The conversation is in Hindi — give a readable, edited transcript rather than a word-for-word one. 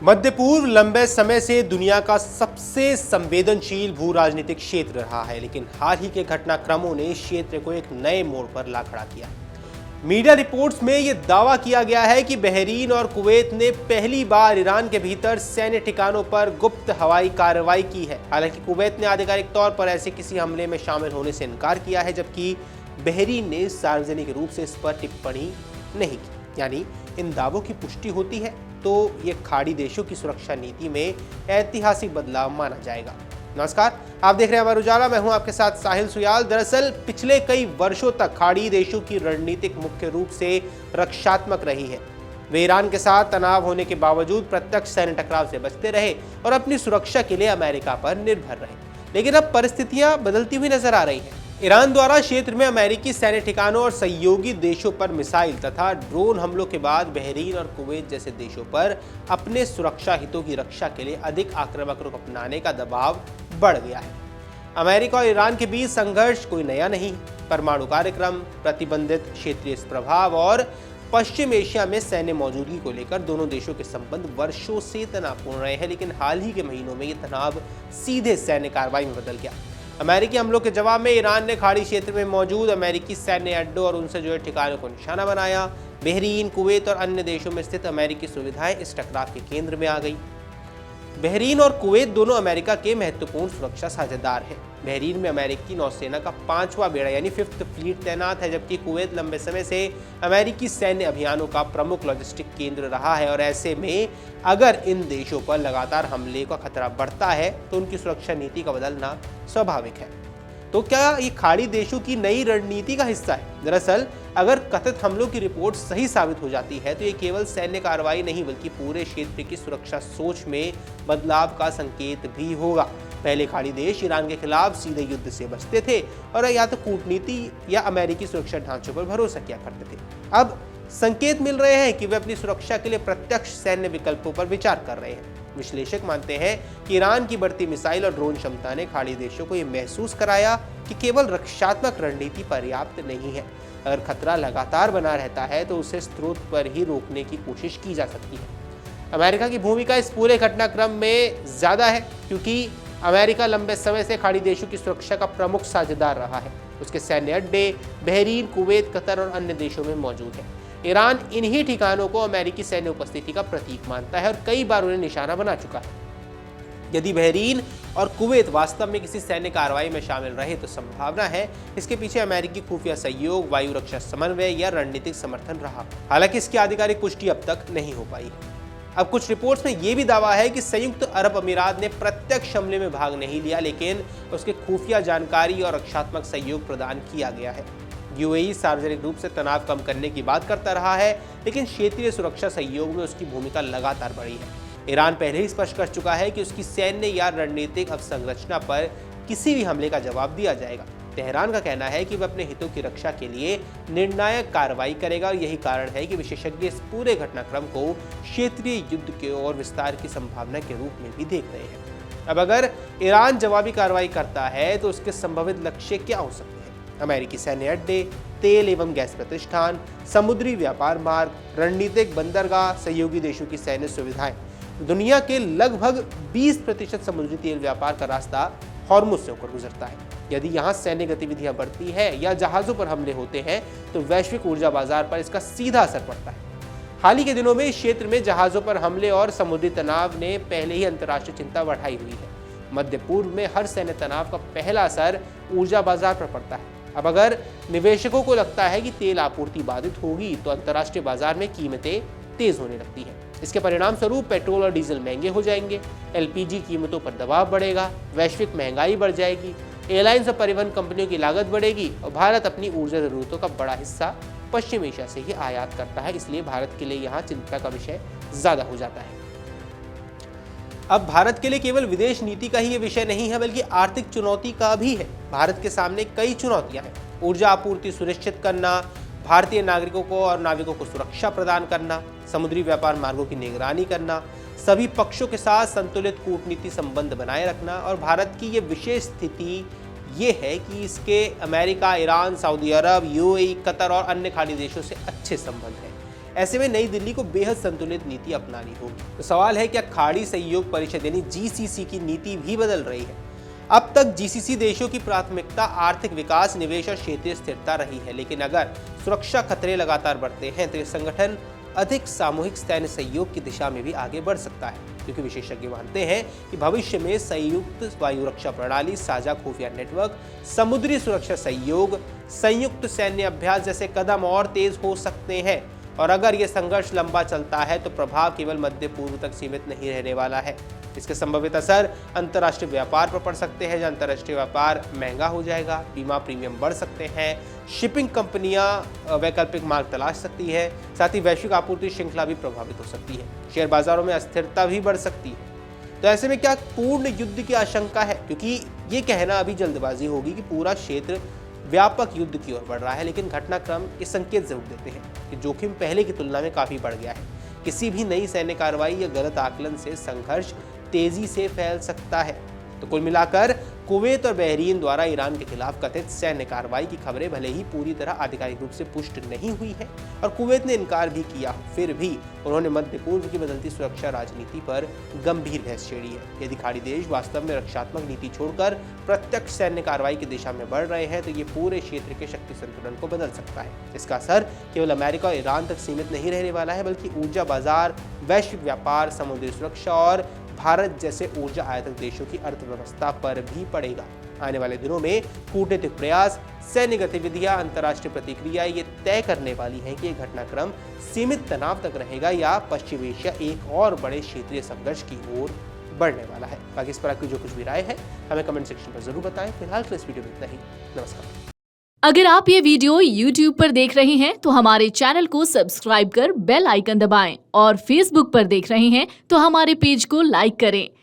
मध्य पूर्व लंबे समय से दुनिया का सबसे संवेदनशील भू राजनीतिक क्षेत्र रहा है, लेकिन हाल ही के घटनाक्रमों ने इस क्षेत्र को एक नए मोड़ पर ला खड़ा किया। मीडिया रिपोर्ट्स में यह दावा किया गया है कि बहरीन और कुवैत ने पहली बार ईरान के भीतर सैन्य ठिकानों पर गुप्त हवाई कार्रवाई की है। हालांकि कुवैत ने आधिकारिक तौर पर ऐसे किसी हमले में शामिल होने से इनकार किया है, जबकि बहरीन ने सार्वजनिक रूप से इस पर टिप्पणी नहीं की। यानी इन दावों की पुष्टि होती है तो ये खाड़ी देशों की सुरक्षा नीति में ऐतिहासिक बदलाव माना जाएगा। नमस्कार, आप देख रहे हैं अमर उजाला। मैं हूं आपके साथ साहिल सुयाल। दरअसल पिछले कई वर्षों तक खाड़ी देशों की रणनीतिक मुख्य रूप से रक्षात्मक रही है। वे ईरान के साथ तनाव होने के बावजूद प्रत्यक्ष सैन्य टकराव से बचते रहे और अपनी सुरक्षा के लिए अमेरिका पर निर्भर रहे। लेकिन अब परिस्थितियां बदलती हुई नजर आ रही हैं। ईरान द्वारा क्षेत्र में अमेरिकी सैन्य ठिकानों और सहयोगी देशों पर मिसाइल तथा ड्रोन हमलों के बाद बहरीन और कुवैत जैसे देशों पर अपने सुरक्षा हितों की रक्षा के लिए अधिक आक्रामक रुख अपनाने का दबाव बढ़ गया है। अमेरिका और ईरान के बीच संघर्ष कोई नया नहीं। परमाणु कार्यक्रम, प्रतिबंधित क्षेत्रीय प्रभाव और पश्चिम एशिया में सैन्य मौजूदगी को लेकर दोनों देशों के संबंध वर्षों से तनावपूर्ण रहे हैं। लेकिन हाल ही के महीनों में ये तनाव सीधे सैन्य कार्रवाई में बदल गया। अमेरिकी हमलों के जवाब में ईरान ने खाड़ी क्षेत्र में मौजूद अमेरिकी सैन्य अड्डों और उनसे जुड़े ठिकानों को निशाना बनाया। बहरीन, कुवैत और अन्य देशों में स्थित अमेरिकी सुविधाएं इस टकराव के केंद्र में आ गई। बहरीन और कुवैत दोनों अमेरिका के महत्वपूर्ण सुरक्षा साझेदार हैं। बहरीन में अमेरिकी नौसेना का 5वां बेड़ा यानी 5th फ्लीट तैनात है, जबकि कुवैत लंबे समय से अमेरिकी सैन्य अभियानों का प्रमुख लॉजिस्टिक केंद्र रहा है। और ऐसे में अगर इन देशों पर लगातार हमले का खतरा बढ़ता है तो उनकी सुरक्षा नीति का बदलना स्वाभाविक है। तो क्या ये खाड़ी देशों की नई रणनीति का हिस्सा है? दरअसल अगर कथित हमलों की रिपोर्ट सही साबित हो जाती है तो ये केवल सैन्य कार्रवाई नहीं बल्कि पूरे क्षेत्र की सुरक्षा सोच में बदलाव का संकेत भी होगा। पहले खाड़ी देश ईरान के खिलाफ सीधे युद्ध से बचते थे और या तो कूटनीति या अमेरिकी सुरक्षा ढांचों पर भरोसा किया करते थे। अब संकेत मिल रहे हैं कि वे अपनी सुरक्षा के लिए प्रत्यक्ष सैन्य विकल्पों पर विचार कर रहे हैं। विश्लेषक मानते हैं कि ईरान की बढ़ती मिसाइल और ड्रोन क्षमता ने खाड़ी देशों को यह महसूस कराया कि केवल रक्षात्मक रणनीति पर्याप्त नहीं है। अगर खतरा लगातार बना रहता है तो उसे स्रोत पर ही रोकने की कोशिश की जा सकती है। अमेरिका की भूमिका इस पूरे घटनाक्रम में ज्यादा है क्योंकि अमेरिका लंबे समय से खाड़ी देशों की सुरक्षा का प्रमुख साझेदार रहा है। उसके सैन्य अड्डे बहरीन, कुवैत, कतर और अन्य देशों में मौजूद हैं। ईरान इन्हीं ठिकानों को अमेरिकी सैन्य उपस्थिति का प्रतीक मानता है और कई बार उन्हें निशाना बना चुका है। यदि बहरीन और कुवैत वास्तव में किसी सैन्य कार्रवाई में शामिल रहे तो संभावना है इसके पीछे अमेरिकी खुफिया सहयोग, वायु रक्षा समन्वय या रणनीतिक समर्थन रहा। हालांकि इसकी आधिकारिक पुष्टि अब तक नहीं हो पाई है। अब कुछ रिपोर्ट्स में यह भी दावा है कि संयुक्त अरब अमीरात ने प्रत्यक्ष हमले में भाग नहीं लिया, लेकिन उसके खुफिया जानकारी और रक्षात्मक सहयोग प्रदान किया गया है। यूएई सार्वजनिक रूप से तनाव कम करने की बात करता रहा है, लेकिन क्षेत्रीय सुरक्षा सहयोग में उसकी भूमिका लगातार बढ़ी है। ईरान पहले ही स्पष्ट कर चुका है कि उसकी सैन्य या रणनीतिक अवसंरचना पर किसी भी हमले का जवाब दिया जाएगा। तेहरान का कहना है कि वह अपने हितों की रक्षा के लिए निर्णायक कार्रवाई करेगा और यही कारण है कि विशेषज्ञ इस पूरे घटनाक्रम को क्षेत्रीय युद्ध के और विस्तार की संभावना के रूप में भी देख रहे हैं। अब अगर ईरान जवाबी कार्रवाई करता है तो उसके संभावित लक्ष्य क्या हो सकते हैं? अमेरिकी सैन्य अड्डे, तेल एवं गैस प्रतिष्ठान, समुद्री व्यापार मार्ग, रणनीतिक बंदरगाह, सहयोगी देशों की सैन्य सुविधाएं। दुनिया के लगभग 20% समुद्री तेल व्यापार का रास्ता हॉर्मुज से होकर गुजरता है। यदि यहाँ सैन्य गतिविधियां बढ़ती है या जहाजों पर हमले होते हैं तो वैश्विक ऊर्जा बाजार पर इसका सीधा असर पड़ता है। हाल ही के दिनों में इस क्षेत्र में जहाजों पर हमले और समुद्री तनाव ने पहले ही अंतर्राष्ट्रीय चिंता बढ़ाई हुई है। मध्य पूर्व में हर सैन्य तनाव का पहला असर ऊर्जा बाजार पर पड़ता है। अब अगर निवेशकों को लगता है कि तेल आपूर्ति बाधित होगी तो अंतर्राष्ट्रीय बाजार में कीमतें तेज होने लगती हैं। इसके परिणाम स्वरूप पेट्रोल और डीजल महंगे हो जाएंगे, एलपीजी कीमतों पर दबाव बढ़ेगा, वैश्विक महंगाई बढ़ जाएगी, एयरलाइंस और परिवहन कंपनियों की लागत बढ़ेगी और भारत अपनी ऊर्जा जरूरतों का बड़ा हिस्सा पश्चिम एशिया से ही आयात करता है। इसलिए भारत के लिए यहाँ चिंता का विषय ज्यादा हो जाता है। अब भारत के लिए केवल विदेश नीति का ही ये विषय नहीं है बल्कि आर्थिक चुनौती का भी है। भारत के सामने कई चुनौतियां हैं। ऊर्जा आपूर्ति सुनिश्चित करना, भारतीय नागरिकों को और नाविकों को सुरक्षा प्रदान करना, समुद्री व्यापार मार्गों की निगरानी करना, सभी पक्षों के साथ संतुलित कूटनीति संबंध बनाए रखना। और भारत की ये विशेष स्थिति ये है कि इसके अमेरिका, ईरान, सऊदी अरब, यूएई, कतर और अन्य खाड़ी देशों से अच्छे संबंध हैं। ऐसे में नई दिल्ली को बेहद संतुलित नीति अपनानी होगी। तो सवाल है, क्या खाड़ी सहयोग परिषद यानी जीसीसी की नीति भी बदल रही है? अब तक जीसीसी देशों की प्राथमिकता आर्थिक विकास, निवेश और क्षेत्रीय स्थिरता रही है, लेकिन अगर सुरक्षा खतरे लगातार बढ़ते हैं तो ये संगठन अधिक सामूहिक सैन्य सहयोग की दिशा में भी आगे बढ़ सकता है, क्योंकि विशेषज्ञ मानते हैं कि भविष्य में संयुक्त वायु रक्षा प्रणाली, साझा खुफिया नेटवर्क, समुद्री सुरक्षा सहयोग, संयुक्त सैन्य अभ्यास जैसे कदम और तेज हो सकते हैं। और अगर ये संघर्ष लंबा चलता है तो प्रभाव केवल मध्य पूर्व तक सीमित नहीं रहने वाला है। इसके संभावित असर अंतर्राष्ट्रीय व्यापार पर पड़ सकते हैं, जहां अंतर्राष्ट्रीय व्यापार महंगा हो जाएगा, बीमा प्रीमियम बढ़ सकते हैं, शिपिंग कंपनियां वैकल्पिक मार्ग तलाश सकती है, साथ ही वैश्विक आपूर्ति श्रृंखला भी प्रभावित हो सकती है। शेयर बाजारों में अस्थिरता भी बढ़ सकती है। तो ऐसे में क्या पूर्ण युद्ध की आशंका है? क्योंकि ये कहना अभी जल्दबाजी होगी कि पूरा क्षेत्र व्यापक युद्ध की ओर बढ़ रहा है, लेकिन घटनाक्रम ये संकेत जरूर देते हैं कि जोखिम पहले की तुलना में काफी बढ़ गया है। किसी भी नई सैन्य कार्रवाई या गलत आकलन से संघर्ष तेजी से फैल सकता है। तो कुल मिलाकर कुवैत और बहरीन द्वारा ईरान के खिलाफ कथित सैन्य कार्रवाई की खबरें भले ही पूरी तरह आधिकारिक रूप से पुष्ट नहीं हुई है और कुवैत ने इनकार भी किया, फिर भी उन्होंने मध्य पूर्व की बदलती सुरक्षा राजनीति पर गंभीर बहस छेड़ी है। यदि खाड़ी देश वास्तव में रक्षात्मक नीति छोड़कर प्रत्यक्ष सैन्य कार्रवाई की दिशा में बढ़ रहे हैं तो ये पूरे क्षेत्र के शक्ति संतुलन को बदल सकता है। इसका असर केवल अमेरिका और ईरान तक सीमित नहीं रहने वाला है, बल्कि ऊर्जा बाजार, वैश्विक व्यापार, समुद्री सुरक्षा और भारत जैसे ऊर्जा आयातक देशों की अर्थव्यवस्था पर भी पड़ेगा। आने वाले दिनों में कूटनीतिक प्रयास, सैन्य गतिविधियां, अंतर्राष्ट्रीय प्रतिक्रिया ये तय करने वाली हैं कि ये घटनाक्रम सीमित तनाव तक रहेगा या पश्चिम एशिया एक और बड़े क्षेत्रीय संघर्ष की ओर बढ़ने वाला है। बाकी इस पर आपकी जो कुछ भी राय है हमें कमेंट सेक्शन पर जरूर बताएं। फिलहाल तो इस वीडियो में इतना ही। नमस्कार। अगर आप ये वीडियो YouTube पर देख रहे हैं तो हमारे चैनल को सब्सक्राइब कर बेल आइकन दबाएं और Facebook पर देख रहे हैं तो हमारे पेज को लाइक करें।